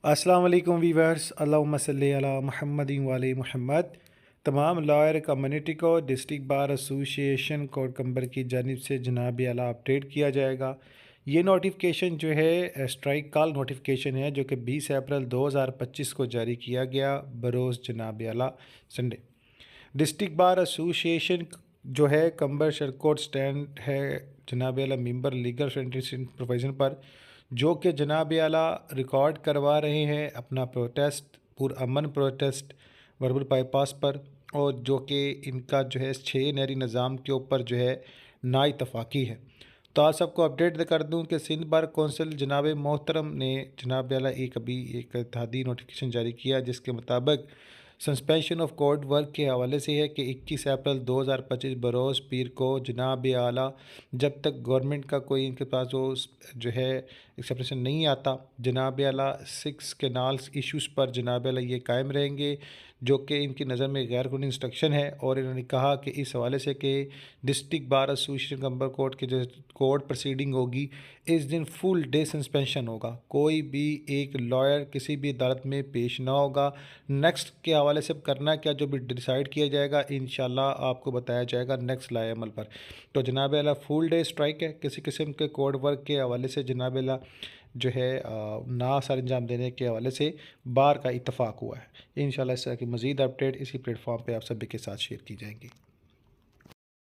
अस्सलाम वालेकुम वीवर्स, अल्लाहुम्मा सल्ली अला मुहम्मदिन वाले मुहम्मद। तमाम लॉयर कम्युनिटी को डिस्ट्रिक्ट बार एसोसिएशन कोड कंबर की जानिब से जनाब आला अपडेट किया जाएगा। ये नोटिफिकेशन जो है स्ट्राइक कॉल नोटिफिकेशन है, जो कि 20 अप्रैल 2025 को जारी किया गया बरोज़ जनाब आला संडे। डिस्ट्रिक्ट बार एसोसिएशन जो है कंबर शरकोट स्टैंड है जनाब आला मेंबर लीगल प्रोविज़न पर, जो कि जनाब आला रिकॉर्ड करवा रहे हैं अपना प्रोटेस्ट पुरअमन प्रोटेस्ट वर्बल बाईपास पर, और जो कि इनका जो है 6 नहरी निज़ाम के ऊपर जो है नाइतफाक़ी है। तो आप सबको अपडेट कर दूं कि सिंध बार कौंसिल जनाब मोहतरम ने जनाब आला अभी एक इत्तेहादी नोटिफिकेशन जारी किया, जिसके मुताबिक सस्पेंशन ऑफ कोर्ट वर्क के हवाले से है कि 21 अप्रैल 2025 बरोज़ पीर को जनाब आला, जब तक गवर्नमेंट का कोई इनके पास जो है एक्सेप्टेशन नहीं आता, जनाब आला 6 कैनाल्स इश्यूज़ पर जनाब आला ये कायम रहेंगे, जो कि इनकी नज़र में गैर कानूनी इंस्ट्रक्शन है। और इन्होंने कहा कि इस हवाले से कि डिस्ट्रिक्ट बार एसोसिएशन कंबर कोर्ट के जो कोर्ट प्रोसीडिंग होगी, इस दिन फुल डे सस्पेंशन होगा। कोई भी एक लॉयर किसी भी अदालत में पेश ना होगा। नेक्स्ट के हवाले से करना क्या, जो भी डिसाइड किया जाएगा इंशाल्लाह आपको बताया जाएगा नेक्स्ट लाए अमल पर। तो जनाब आला फुल डे स्ट्राइक है। किसी किस्म के कोर्ट वर्क के हवाले से जनाब आला जो है ना सर अंजाम देने के हवाले से बार का इत्तफाक हुआ है। इंशाल्लाह इस तरह की मज़ीद अपडेट इसी प्लेटफॉर्म पर आप सभी के साथ शेयर की जाएंगी।